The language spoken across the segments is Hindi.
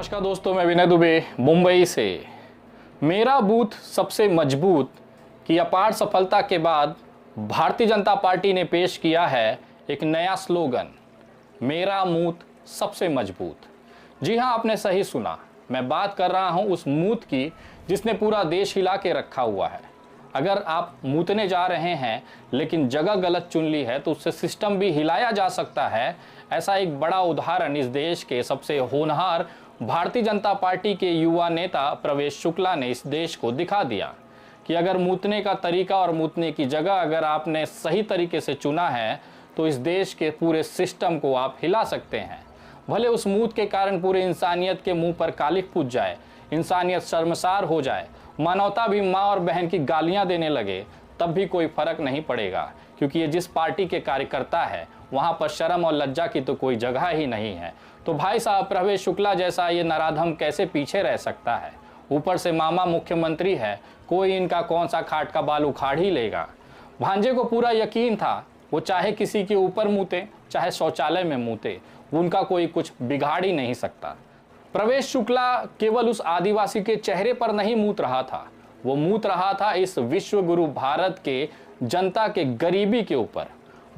नमस्कार दोस्तों, मैं विनय दुबे मुंबई से। मेरा बूथ सबसे मजबूत की अपार सफलता के बाद भारतीय जनता पार्टी ने पेश किया है एक नया स्लोगन, मेरा बूथ सबसे मजबूत। जी हां, आपने सही सुना। मैं बात कर रहा हूं उस बूथ की जिसने पूरा देश हिला के रखा हुआ है। अगर आप मूतने जा रहे हैं लेकिन जगह गलत चुन ली है तो उससे सिस्टम भी हिलाया जा सकता है। ऐसा एक बड़ा उदाहरण इस देश के सबसे होनहार भारतीय जनता पार्टी के युवा नेता प्रवेश शुक्ला ने इस देश को दिखा दिया कि अगर मूतने का तरीका और मूतने की जगह अगर आपने सही तरीके से चुना है तो इस देश के पूरे सिस्टम को आप हिला सकते हैं। भले उस मूत के कारण पूरे इंसानियत के मुंह पर कालिख फूट जाए, इंसानियत शर्मसार हो जाए, मानवता भी माँ और बहन की गालियां देने लगे, तब भी कोई फर्क नहीं पड़ेगा, क्योंकि ये जिस पार्टी के कार्यकर्ता है वहां पर शर्म और लज्जा की तो कोई जगह ही नहीं है। तो भाई साहब, प्रवेश शुक्ला जैसा ये नराधम कैसे पीछे रह सकता है? ऊपर से मामा मुख्यमंत्री है, कोई इनका कौन सा खाट का बाल उखाड़ ही लेगा। भांजे को पूरा यकीन था, वो चाहे किसी के ऊपर मूते चाहे शौचालय में मूते, उनका कोई कुछ बिगाड़ ही नहीं सकता। प्रवेश शुक्ला केवल उस आदिवासी के चेहरे पर नहीं मूत रहा था, वो मूत रहा था इस विश्व गुरु भारत के जनता के गरीबी के ऊपर।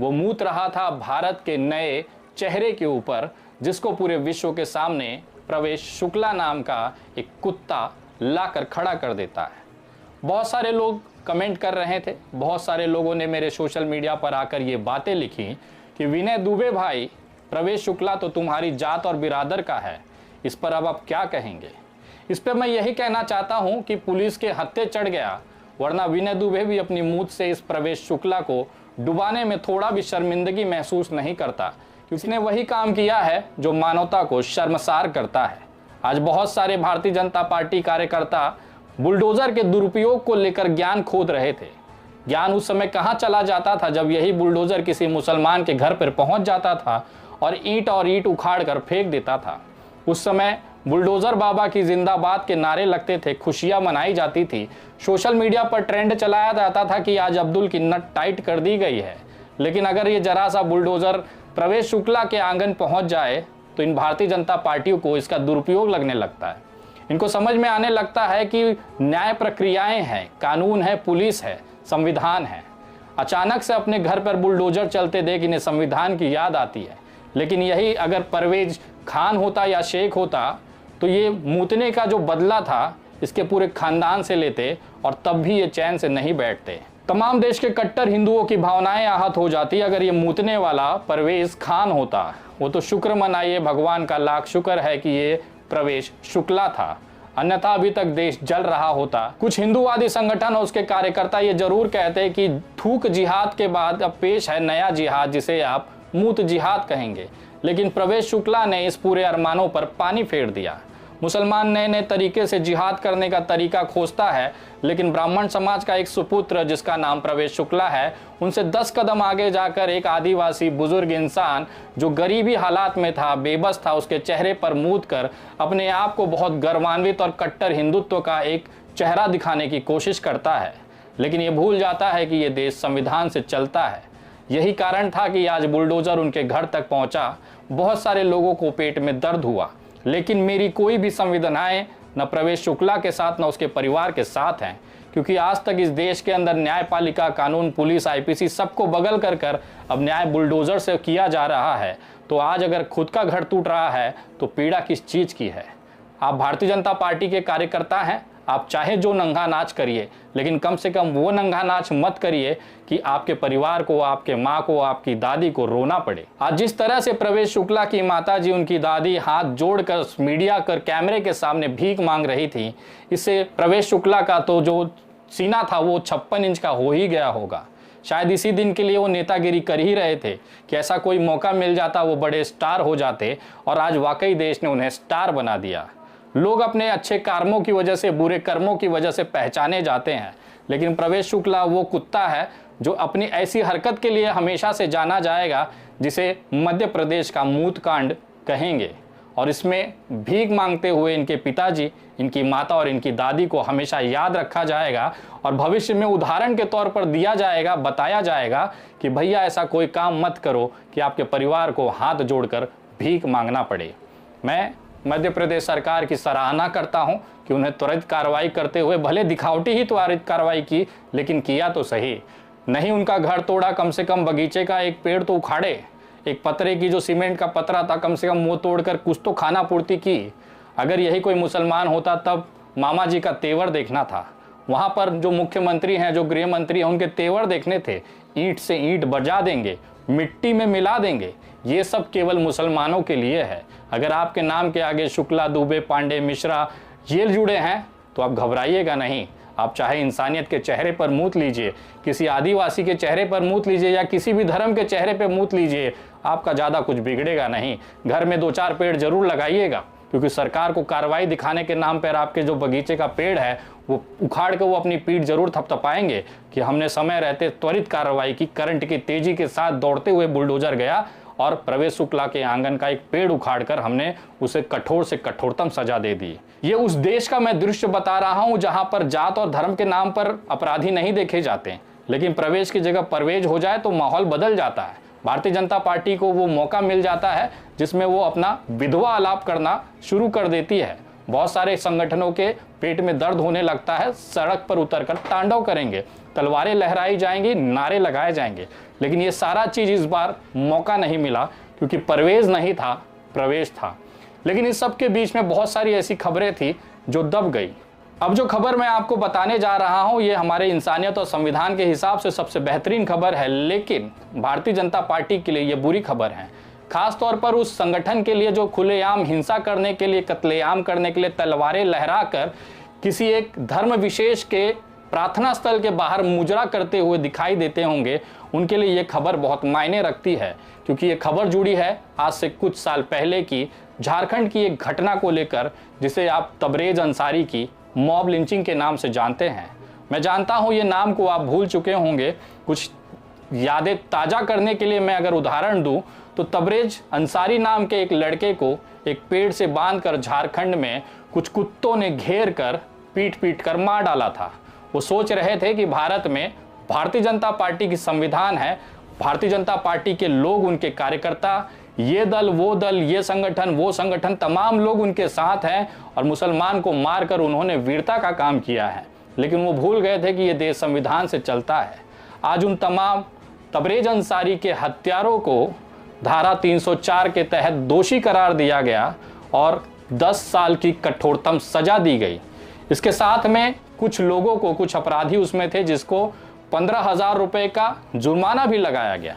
वो मूत रहा था भारत के नए चेहरे के ऊपर, जिसको पूरे विश्व के सामने प्रवेश शुक्ला नाम का एक कुत्ता लाकर खड़ा कर देता है। बहुत सारे लोग कमेंट कर रहे थे, बहुत सारे लोगों ने मेरे सोशल मीडिया पर आकर ये बातें लिखी कि विनय दुबे भाई, प्रवेश शुक्ला तो तुम्हारी जात और बिरादर का है, इस पर अब आप क्या कहेंगे? इस पर मैं यही कहना चाहता हूं कि पुलिस के हत्थे चढ़ गया, वरना विनय दुबे भी अपनी मूंछ से इस प्रवेश शुक्ला को डुबाने में थोड़ा भी शर्मिंदगी महसूस नहीं करता, क्योंकि उसने वही काम किया है जो मानवता को शर्मसार करता है। आज बहुत सारे भारतीय जनता पार्टी कार्यकर्ता बुलडोजर के दुरुपयोग को लेकर ज्ञान खोद रहे थे। ज्ञान उस समय कहाँ चला जाता था जब यही बुलडोजर किसी मुसलमान के घर पर पहुंच जाता था और ईंट उखाड़ कर फेंक देता था। उस समय बुलडोजर बाबा की जिंदाबाद के नारे लगते थे, खुशियां मनाई जाती थी, सोशल मीडिया पर ट्रेंड चलाया जाता था कि आज अब्दुल की नट टाइट कर दी गई है। लेकिन अगर ये जरा सा बुलडोजर प्रवेश शुक्ला के आंगन पहुंच जाए तो इन भारतीय जनता पार्टियों को इसका दुरुपयोग लगने लगता है। इनको समझ में आने लगता है कि न्याय प्रक्रियाएं हैं, कानून है, पुलिस है, संविधान है। अचानक से अपने घर पर बुलडोजर चलते देख इन्हें संविधान की याद आती है। लेकिन यही अगर परवेज खान होता या शेख होता तो ये मूतने का जो बदला था इसके पूरे खानदान से लेते और तब भी ये चैन से नहीं बैठते। तमाम देश के कट्टर हिंदुओं की भावनाएं आहत हो जाती अगर ये मूतने वाला परवेज खान होता। वो तो शुक्र मनाइए, भगवान का लाख शुक्र है कि ये प्रवेश शुक्ला था, अन्यथा अभी तक देश जल रहा होता। कुछ हिंदूवादी संगठन और उसके कार्यकर्ता ये जरूर कहते कि थूक जिहाद के बाद अब पेश है नया जिहाद, जिसे आप मूत जिहाद कहेंगे। लेकिन प्रवेश शुक्ला ने इस पूरे अरमानों पर पानी फेर दिया। मुसलमान नए नए तरीके से जिहाद करने का तरीका खोजता है, लेकिन ब्राह्मण समाज का एक सुपुत्र जिसका नाम प्रवेश शुक्ला है, उनसे 10 कदम आगे जाकर एक आदिवासी बुजुर्ग इंसान जो गरीबी हालात में था, बेबस था, उसके चेहरे पर मूत कर अपने आप को बहुत गर्वान्वित और कट्टर हिंदुत्व का एक चेहरा दिखाने की कोशिश करता है। लेकिन ये भूल जाता है कि ये देश संविधान से चलता है। यही कारण था कि आज बुलडोजर उनके घर तक पहुंचा। बहुत सारे लोगों को पेट में दर्द हुआ, लेकिन मेरी कोई भी संवेदनाएं न प्रवेश शुक्ला के साथ न उसके परिवार के साथ हैं, क्योंकि आज तक इस देश के अंदर न्यायपालिका, कानून, पुलिस, आईपीसी सबको बगल कर अब न्याय बुलडोजर से किया जा रहा है। तो आज अगर खुद का घर टूट रहा है तो पीड़ा किस चीज़ की है? आप भारतीय जनता पार्टी के कार्यकर्ता हैं, आप चाहे जो नंगा नाच करिए, लेकिन कम से कम वो नंगा नाच मत करिए कि आपके परिवार को, आपके माँ को, आपकी दादी को रोना पड़े। आज जिस तरह से प्रवेश शुक्ला की माताजी, उनकी दादी हाथ जोड़कर मीडिया कर कैमरे के सामने भीख मांग रही थी, इससे प्रवेश शुक्ला का तो जो सीना था वो 56 इंच का हो ही गया होगा। शायद इसी दिन के लिए वो नेतागिरी कर ही रहे थे कि ऐसा कोई मौका मिल जाता, वो बड़े स्टार हो जाते, और आज वाकई देश ने उन्हें स्टार बना दिया। लोग अपने अच्छे कर्मों की वजह से, बुरे कर्मों की वजह से पहचाने जाते हैं, लेकिन प्रवेश शुक्ला वो कुत्ता है जो अपनी ऐसी हरकत के लिए हमेशा से जाना जाएगा जिसे मध्य प्रदेश का मूत कांड कहेंगे। और इसमें भीख मांगते हुए इनके पिताजी, इनकी माता और इनकी दादी को हमेशा याद रखा जाएगा और भविष्य में उदाहरण के तौर पर दिया जाएगा, बताया जाएगा कि भैया ऐसा कोई काम मत करो कि आपके परिवार को हाथ जोड़कर भीख मांगना पड़े। मैं मध्य प्रदेश सरकार की सराहना करता हूं कि उन्हें त्वरित कार्रवाई करते हुए, भले दिखावटी ही त्वरित कार्रवाई की, लेकिन किया तो सही। नहीं उनका घर तोड़ा, कम से कम बगीचे का एक पेड़ तो उखाड़े, एक पतरे की जो सीमेंट का पतरा था कम से कम वो तोड़कर कुछ तो खाना पूर्ति की। अगर यही कोई मुसलमान होता तब मामा जी का तेवर देखना था। वहाँ पर जो मुख्यमंत्री हैं, जो गृह मंत्री हैं, उनके तेवर देखने थे। ईंट से ईंट बजा देंगे, मिट्टी में मिला देंगे, ये सब केवल मुसलमानों के लिए है। अगर आपके नाम के आगे शुक्ला, दुबे, पांडे, मिश्रा ये जुड़े हैं तो आप घबराइएगा नहीं। आप चाहे इंसानियत के चेहरे पर मूत लीजिए, किसी आदिवासी के चेहरे पर मूत लीजिए या किसी भी धर्म के चेहरे पर मूत लीजिए, आपका ज़्यादा कुछ बिगड़ेगा नहीं। घर में 2-4 पेड़ जरूर लगाइएगा, क्योंकि सरकार को कार्रवाई दिखाने के नाम पर आपके जो बगीचे का पेड़ है वो उखाड़ के वो अपनी पीठ जरूर थपथपाएंगे कि हमने समय रहते त्वरित कार्रवाई की। करंट की तेजी के साथ दौड़ते हुए बुलडोजर गया और प्रवेश शुक्ला के आंगन का एक पेड़ उखाड़कर हमने उसे कठोर से कठोरतम सजा दे दी। ये उस देश का मैं दृश्य बता रहा हूं जहां पर जात और धर्म के नाम पर अपराधी नहीं देखे जाते, लेकिन प्रवेश की जगह परवेज हो जाए तो माहौल बदल जाता है। भारतीय जनता पार्टी को वो मौका मिल जाता है जिसमें वो अपना विधवा आलाप करना शुरू कर देती है। बहुत सारे संगठनों के पेट में दर्द होने लगता है, सड़क पर उतरकर तांडव करेंगे, तलवारें लहराई जाएंगी, नारे लगाए जाएंगे, लेकिन ये सारा चीज इस बार मौका नहीं मिला क्योंकि परवेज नहीं था, प्रवेश था। लेकिन इस सब के बीच में बहुत सारी ऐसी खबरें थी जो दब गई। अब जो खबर मैं आपको बताने जा रहा हूं ये हमारे इंसानियत और संविधान के हिसाब से सबसे बेहतरीन खबर है, लेकिन भारतीय जनता पार्टी के लिए ये बुरी खबर है। खास तौर पर उस संगठन के लिए जो खुलेआम हिंसा करने के लिए, कत्लेआम करने के लिए तलवारें लहराकर किसी एक धर्म विशेष के प्रार्थना स्थल के बाहर मुजरा करते हुए दिखाई देते होंगे, उनके लिए ये खबर बहुत मायने रखती है। क्योंकि ये खबर जुड़ी है आज से कुछ साल पहले की झारखंड की एक घटना को लेकर, जिसे आप तबरेज अंसारी की मॉब लिंचिंग के नाम से जानते हैं। मैं जानता हूं ये नाम को आप भूल चुके होंगे। कुछ यादें ताज़ा करने के लिए मैं अगर उदाहरण दूं तो तबरेज अंसारी नाम के एक लड़के को एक पेड़ से बांधकर झारखंड में कुछ कुत्तों ने घेर कर पीट पीट कर मार डाला था। वो सोच रहे थे कि भारत में भारतीय जनता पार्टी की संविधान है, भारतीय जनता पार्टी के लोग, उनके कार्यकर्ता, ये दल वो दल, ये संगठन वो संगठन, तमाम लोग उनके साथ हैं और मुसलमान को मारकर उन्होंने वीरता का काम किया है। लेकिन वो भूल गए थे कि ये देश संविधान से चलता है। आज उन तमाम तबरेज अंसारी के हत्यारों को धारा 304 के तहत दोषी करार दिया गया और 10 साल की कठोरतम सजा दी गई। इसके साथ में कुछ लोगों को, कुछ अपराधी उसमें थे जिसको 15,000 रुपये का जुर्माना भी लगाया गया।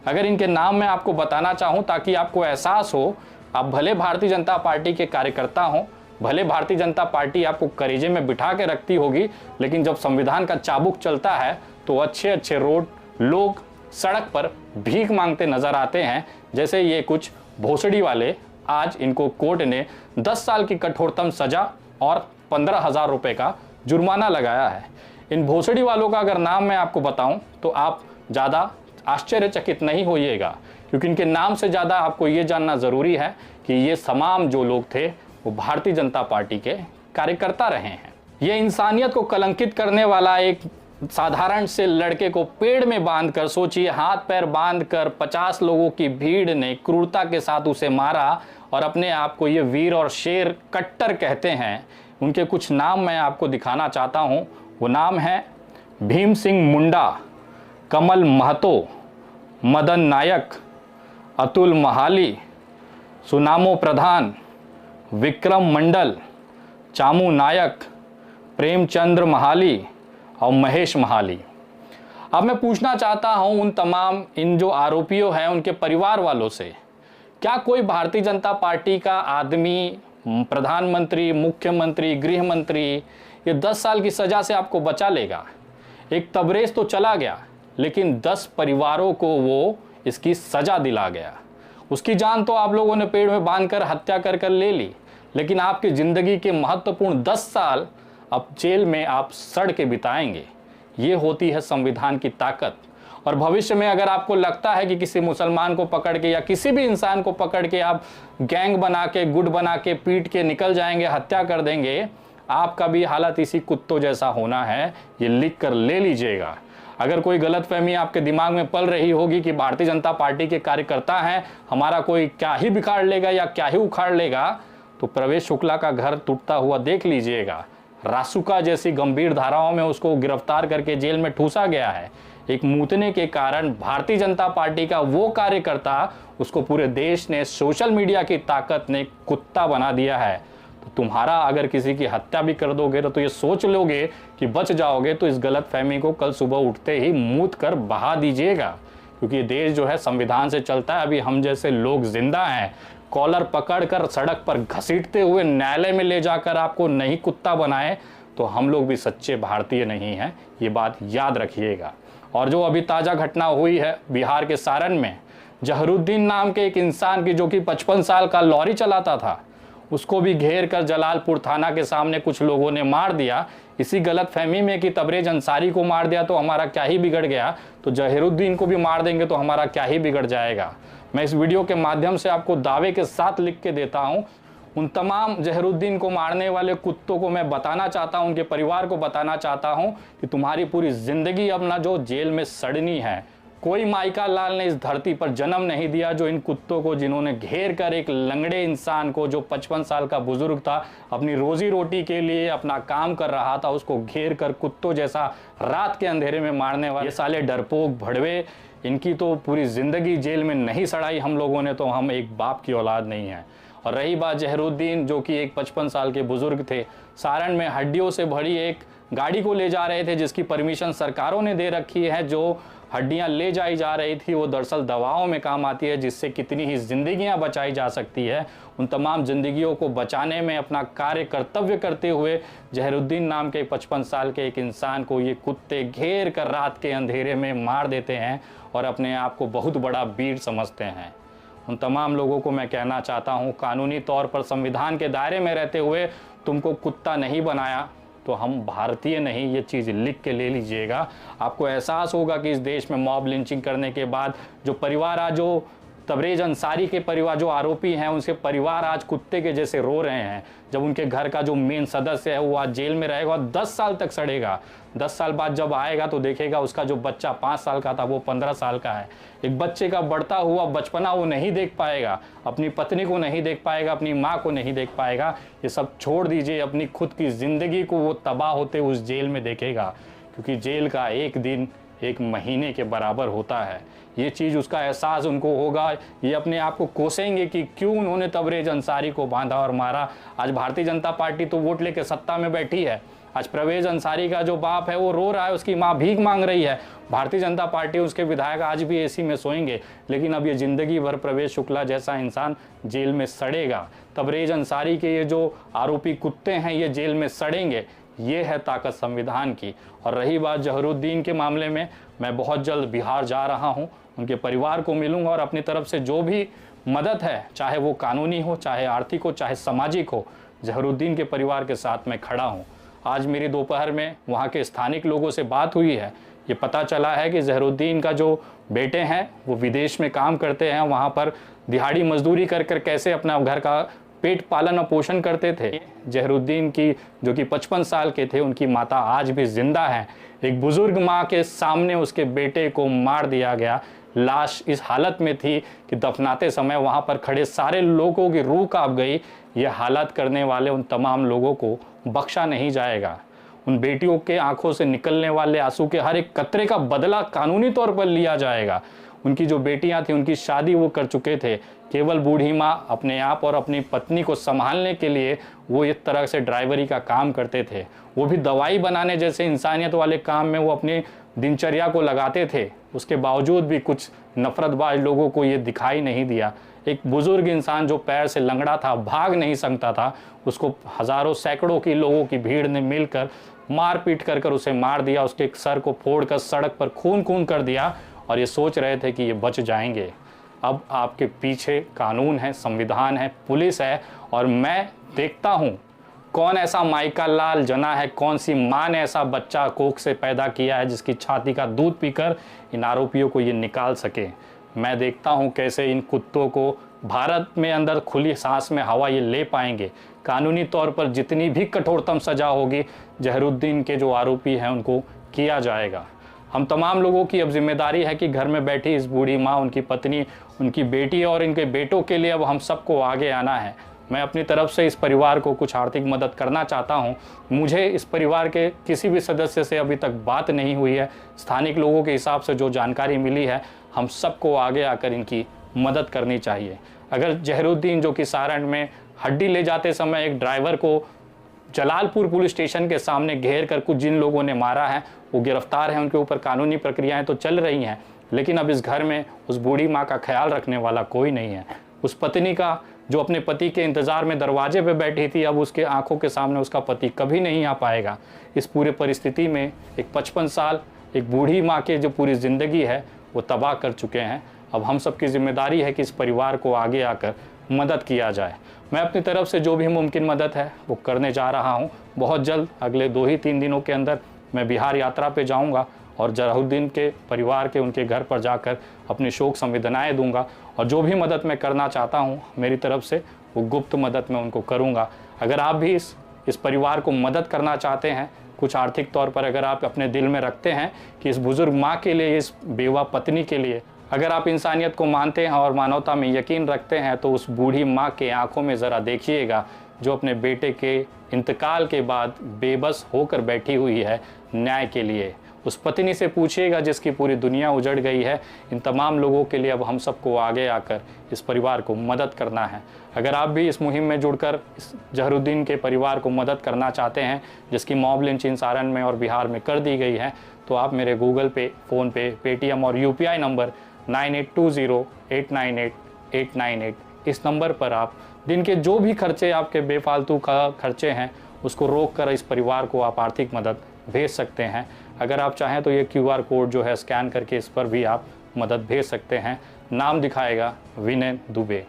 अगर इनके नाम मैं आपको बताना चाहूँ ताकि आपको एहसास हो, आप भले भारतीय जनता पार्टी के कार्यकर्ता हों, भले भारतीय जनता पार्टी आपको करीजे में बिठा के रखती होगी, लेकिन जब संविधान का चाबुक चलता है तो अच्छे अच्छे रोड लोग सड़क पर भीख मांगते नजर आते हैं। जैसे ये कुछ भोसड़ी वाले, आज इनको कोर्ट ने 10 साल की कठोरतम सजा और 15,000 रुपये का जुर्माना लगाया है। इन भोसड़ी वालों का अगर नाम मैं आपको बताऊं तो आप ज़्यादा आश्चर्यचकित नहीं होइएगा, क्योंकि इनके नाम से ज़्यादा आपको ये जानना ज़रूरी है कि ये तमाम जो लोग थे वो भारतीय जनता पार्टी के कार्यकर्ता रहे हैं। ये इंसानियत को कलंकित करने वाला एक साधारण से लड़के को पेड़ में बांधकर, सोचिए हाथ पैर बांधकर 50 लोगों की भीड़ ने क्रूरता के साथ उसे मारा और अपने आप को ये वीर और शेर कट्टर कहते हैं। उनके कुछ नाम मैं आपको दिखाना चाहता हूँ। वो नाम है भीम सिंह मुंडा, कमल महतो, मदन नायक, अतुल महाली, सुनामो प्रधान, विक्रम मंडल, चामू नायक, प्रेमचंद्र महाली और महेश महाली। अब मैं पूछना चाहता हूं उन तमाम इन जो आरोपियों हैं उनके परिवार वालों से, क्या कोई भारतीय जनता पार्टी का आदमी, प्रधानमंत्री, मुख्यमंत्री, गृह मंत्री ये 10 साल की सज़ा से आपको बचा लेगा? एक तबरेज तो चला गया, लेकिन 10 परिवारों को वो इसकी सज़ा दिला गया। उसकी जान तो आप लोगों ने पेड़ में बांधकर हत्या कर ले ली, लेकिन आपकी ज़िंदगी के महत्वपूर्ण 10 साल अब जेल में आप सड़ के बिताएंगे। ये होती है संविधान की ताकत। और भविष्य में अगर आपको लगता है कि किसी मुसलमान को पकड़ के या किसी भी इंसान को पकड़ के आप गैंग बना के, गुट बना के, पीट के निकल जाएंगे, हत्या कर देंगे, आपका भी हालत इसी कुत्तों जैसा होना है, ये लिख कर ले लीजिएगा। अगर कोई गलतफहमी आपके दिमाग में पल रही होगी कि भारतीय जनता पार्टी के कार्यकर्ता हैं, हमारा कोई क्या ही बिगाड़ लेगा या क्या ही उखाड़ लेगा, तो प्रवेश शुक्ला का घर टूटता हुआ देख लीजिएगा। रासुका जैसी गंभीर धाराओं में उसको गिरफ्तार करके जेल में ठूसा गया है। एक मूतने के कारण भारतीय जनता पार्टी का वो कार्यकर्ता, उसको पूरे देश ने, सोशल मीडिया की ताकत ने कुत्ता बना दिया है। तो तुम्हारा अगर किसी की हत्या भी कर दोगे तो ये सोच लोगे कि बच जाओगे, तो इस गलत फहमी को कल सुबह उठते ही मूत कर बहा दीजिएगा। क्योंकि ये देश जो है संविधान से चलता है। अभी हम जैसे लोग जिंदा हैं, कॉलर पकड़कर सड़क पर घसीटते हुए न्यायालय में ले जाकर आपको नहीं कुत्ता बनाए, तो हम लोग भी सच्चे भारतीय नहीं हैं। ये बात याद रखिएगा। और जो अभी ताज़ा घटना हुई है बिहार के सारण में, जहरुद्दीन नाम के एक इंसान की, जो कि 55 साल का लॉरी चलाता था, उसको भी घेर कर जलालपुर थाना के सामने कुछ लोगों ने मार दिया। इसी गलत फहमी में कि तबरेज अंसारी को मार दिया तो हमारा क्या ही बिगड़ गया, तो जहरुद्दीन को भी मार देंगे तो हमारा क्या ही बिगड़ जाएगा। मैं इस वीडियो के माध्यम से आपको दावे के साथ लिख के देता हूं, उन तमाम जहरुद्दीन को मारने वाले कुत्तों को मैं बताना चाहता हूं, उनके परिवार को बताना चाहता हूं कि तुम्हारी पूरी जिंदगी अब ना जो जेल में सड़नी है। कोई माइका लाल ने इस धरती पर जन्म नहीं दिया जो इन कुत्तों को, जिन्होंने घेर कर एक लंगड़े इंसान को, जो 55 साल का बुजुर्ग था, अपनी रोजी रोटी के लिए अपना काम कर रहा था, उसको घेर कर कुत्तों जैसा रात के अंधेरे में मारने वाले ये साले डरपोक भड़वे, इनकी तो पूरी ज़िंदगी जेल में नहीं सड़ाई हम लोगों ने, तो हम एक बाप की औलाद नहीं है। और रही बात जहरुद्दीन, जो कि एक 55 साल के बुजुर्ग थे, सारण में हड्डियों से भरी एक गाड़ी को ले जा रहे थे, जिसकी परमिशन सरकारों ने दे रखी है। जो हड्डियां ले जाई जा रही थी वो दरअसल दवाओं में काम आती है, जिससे कितनी ही जिंदगियां बचाई जा सकती है। उन तमाम जिंदगियों को बचाने में अपना कार्य कर्तव्य करते हुए जहरुद्दीन नाम के 55 साल के एक इंसान को ये कुत्ते घेर कर रात के अंधेरे में मार देते हैं और अपने आप को बहुत बड़ा वीर समझते हैं। उन तमाम लोगों को मैं कहना चाहता हूँ, कानूनी तौर पर संविधान के दायरे में रहते हुए तुमको कुत्ता नहीं बनाया तो हम भारतीय नहीं, ये चीज़ लिख के ले लीजिएगा। आपको एहसास होगा कि इस देश में मॉब लिंचिंग करने के बाद जो परिवार आज, जो तबरेज अंसारी के परिवार, जो आरोपी हैं, उनके परिवार आज कुत्ते के जैसे रो रहे हैं। जब उनके घर का जो मेन सदस्य है वो आज जेल में रहेगा और 10 साल तक सड़ेगा। 10 साल बाद जब आएगा तो देखेगा उसका जो बच्चा 5 साल का था वो 15 साल का है। एक बच्चे का बढ़ता हुआ बचपना वो नहीं देख पाएगा, अपनी पत्नी को नहीं देख पाएगा, अपनी माँ को नहीं देख पाएगा। ये सब छोड़ दीजिए, अपनी खुद की ज़िंदगी को वो तबाह होते उस जेल में देखेगा, क्योंकि जेल का एक दिन एक महीने के बराबर होता है। ये चीज़ उसका एहसास उनको होगा। ये अपने आप को कोसेंगे कि क्यों उन्होंने तबरेज अंसारी को बांधा और मारा। आज भारतीय जनता पार्टी तो वोट लेके सत्ता में बैठी है। आज परवेज अंसारी का जो बाप है वो रो रहा है, उसकी माँ भीख मांग रही है। भारतीय जनता पार्टी, उसके विधायक आज भी एसी में सोएंगे, लेकिन अब ये ज़िंदगी भर प्रवेश शुक्ला जैसा इंसान जेल में सड़ेगा। तबरेज अंसारी के ये जो आरोपी कुत्ते हैं ये जेल में सड़ेंगे। ये है ताकत संविधान की। और रही बात जहरुद्दीन के मामले में, मैं बहुत जल्द बिहार जा रहा हूँ, उनके परिवार को मिलूंगा और अपनी तरफ से जो भी मदद है, चाहे वो कानूनी हो, चाहे आर्थिक हो, चाहे सामाजिक हो, जहरुद्दीन के परिवार के साथ मैं खड़ा हूँ। आज मेरी दोपहर में वहाँ के स्थानिक लोगों से बात हुई है। ये पता चला है कि जहरुद्दीन का जो बेटे हैं वो विदेश में काम करते हैं, वहाँ पर दिहाड़ी मजदूरी कर कर कैसे अपना घर का पेट पालन और पोषण करते थे। जहरुद्दीन की, जो कि 55 साल के थे, उनकी माता आज भी जिंदा है। एक बुजुर्ग माँ के सामने उसके बेटे को मार दिया गया। लाश इस हालत में थी कि दफनाते समय वहाँ पर खड़े सारे लोगों की रूह कांप गई। ये हालत करने वाले उन तमाम लोगों को बख्शा नहीं जाएगा। उन बेटियों के आंखों से निकलने वाले आंसू के हर एक कतरे का बदला कानूनी तौर पर लिया जाएगा। उनकी जो बेटियां थी उनकी शादी वो कर चुके थे। केवल बूढ़ी माँ अपने आप और अपनी पत्नी को संभालने के लिए वो इस तरह से ड्राइवरी का काम करते थे। वो भी दवाई बनाने जैसे इंसानियत वाले काम में वो अपनी दिनचर्या को लगाते थे। उसके बावजूद भी कुछ नफरतबाज लोगों को ये दिखाई नहीं दिया। एक बुजुर्ग इंसान जो पैर से लंगड़ा था, भाग नहीं सकता था, उसको हज़ारों सैकड़ों की लोगों की भीड़ ने मिलकर मार पीट कर कर उसे मार दिया। उसके सर को फोड़कर सड़क पर खून खून कर दिया और ये सोच रहे थे कि ये बच जाएंगे। अब आपके पीछे कानून है, संविधान है, पुलिस है, और मैं देखता हूँ कौन ऐसा माइका लाल जना है, कौन सी माँ ने ऐसा बच्चा कोख से पैदा किया है जिसकी छाती का दूध पीकर इन आरोपियों को ये निकाल सके। मैं देखता हूँ कैसे इन कुत्तों को भारत में अंदर खुली सांस में हवा ये ले पाएंगे। कानूनी तौर पर जितनी भी कठोरतम सज़ा होगी, जहरुद्दीन के जो आरोपी हैं उनको किया जाएगा। हम तमाम लोगों की अब जिम्मेदारी है कि घर में बैठी इस बूढ़ी माँ, उनकी पत्नी, उनकी बेटी और इनके बेटों के लिए अब हम सबको आगे आना है। मैं अपनी तरफ से इस परिवार को कुछ आर्थिक मदद करना चाहता हूं। मुझे इस परिवार के किसी भी सदस्य से अभी तक बात नहीं हुई है। स्थानिक लोगों के हिसाब से जो जानकारी मिली है, हम सबको आगे आकर इनकी मदद करनी चाहिए। अगर जहरुद्दीन, जो कि सारण में हड्डी ले जाते समय एक ड्राइवर को जलालपुर पुलिस स्टेशन के सामने घेर कर कुछ जिन लोगों ने मारा है, वो गिरफ्तार हैं, उनके ऊपर कानूनी प्रक्रियाएं तो चल रही हैं, लेकिन अब इस घर में उस बूढ़ी माँ का ख्याल रखने वाला कोई नहीं है। उस पत्नी का, जो अपने पति के इंतज़ार में दरवाजे पे बैठी थी, अब उसके आंखों के सामने उसका पति कभी नहीं आ पाएगा। इस पूरे परिस्थिति में एक 55 साल एक बूढ़ी माँ के जो पूरी ज़िंदगी है वो तबाह कर चुके हैं। अब हम सबकी जिम्मेदारी है कि इस परिवार को आगे आकर मदद किया जाए। मैं अपनी तरफ से जो भी मुमकिन मदद है वो करने जा रहा हूँ। बहुत जल्द, अगले 2 ही 3 दिनों के अंदर मैं बिहार यात्रा पे जाऊँगा और जहरुद्दीन के परिवार के उनके घर पर जाकर अपनी शोक संवेदनाएं दूंगा, और जो भी मदद मैं करना चाहता हूं मेरी तरफ से वो गुप्त मदद मैं उनको करूंगा। अगर आप भी इस परिवार को मदद करना चाहते हैं, कुछ आर्थिक तौर पर अगर आप अपने दिल में रखते हैं कि इस बुज़ुर्ग माँ के लिए, इस बेवा पत्नी के लिए, अगर आप इंसानियत को मानते हैं और मानवता में यकीन रखते हैं, तो उस बूढ़ी माँ के आंखों में ज़रा देखिएगा, जो अपने बेटे के इंतकाल के बाद बेबस होकर बैठी हुई है न्याय के लिए। उस पत्नी से पूछिएगा जिसकी पूरी दुनिया उजड़ गई है। इन तमाम लोगों के लिए अब हम सबको आगे आकर इस परिवार को मदद करना है। अगर आप भी इस मुहिम में जुड़कर इस जहरुद्दीन के परिवार को मदद करना चाहते हैं, जिसकी मॉब लिंचिंग सारण में और बिहार में कर दी गई है, तो आप मेरे गूगल पे, फ़ोन पे, पेटीएम और UPI नंबर 9820898898 इस नंबर पर आप दिन के जो भी खर्चे, आपके बेफालतू का खर्चे हैं, उसको रोक कर इस परिवार को आप आर्थिक मदद भेज सकते हैं। अगर आप चाहें तो ये QR कोड जो है स्कैन करके इस पर भी आप मदद भेज सकते हैं। नाम दिखाएगा विनय दुबे।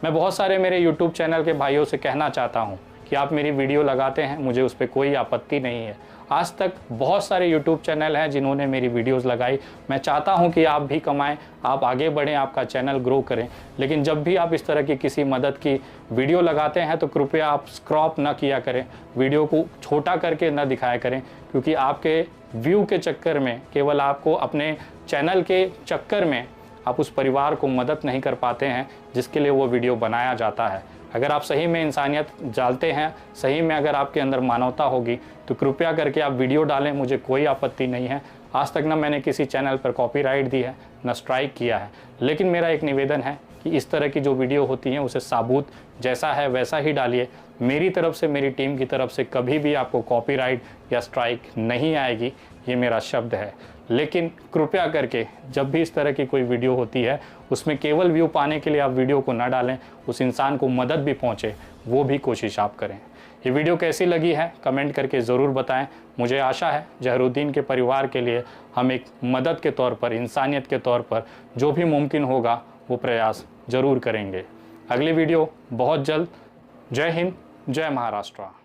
मैं बहुत सारे मेरे YouTube चैनल के भाइयों से कहना चाहता हूं कि आप मेरी वीडियो लगाते हैं, मुझे उस पर कोई आपत्ति नहीं है। आज तक बहुत सारे YouTube चैनल हैं जिन्होंने मेरी वीडियोस लगाई। मैं चाहता हूं कि आप भी कमाएं, आप आगे बढ़ें, आपका चैनल ग्रो करें। लेकिन जब भी आप इस तरह की किसी मदद की वीडियो लगाते हैं तो कृपया आप क्रॉप ना किया करें, वीडियो को छोटा करके ना दिखाया करें, क्योंकि आपके व्यू के चक्कर में, केवल आपको अपने चैनल के चक्कर में आप उस परिवार को मदद नहीं कर पाते हैं जिसके लिए वो वीडियो बनाया जाता है। अगर आप सही में इंसानियत डालते हैं, सही में अगर आपके अंदर मानवता होगी, तो कृपया करके आप वीडियो डालें, मुझे कोई आपत्ति नहीं है। आज तक ना मैंने किसी चैनल पर कॉपीराइट दी है, ना स्ट्राइक किया है। लेकिन मेरा एक निवेदन है कि इस तरह की जो वीडियो होती हैं उसे साबुत जैसा है वैसा ही डालिए। मेरी तरफ से, मेरी टीम की तरफ से कभी भी आपको कॉपीराइट या स्ट्राइक नहीं आएगी, ये मेरा शब्द है। लेकिन कृपया करके जब भी इस तरह की कोई वीडियो होती है, उसमें केवल व्यू पाने के लिए आप वीडियो को ना डालें, उस इंसान को मदद भी पहुंचे, वो भी कोशिश आप करें। ये वीडियो कैसी लगी है कमेंट करके ज़रूर बताएं। मुझे आशा है जहरुद्दीन के परिवार के लिए हम एक मदद के तौर पर, इंसानियत के तौर पर जो भी मुमकिन होगा वो प्रयास ज़रूर करेंगे। अगली वीडियो बहुत जल्द। जय हिंद, जय महाराष्ट्र।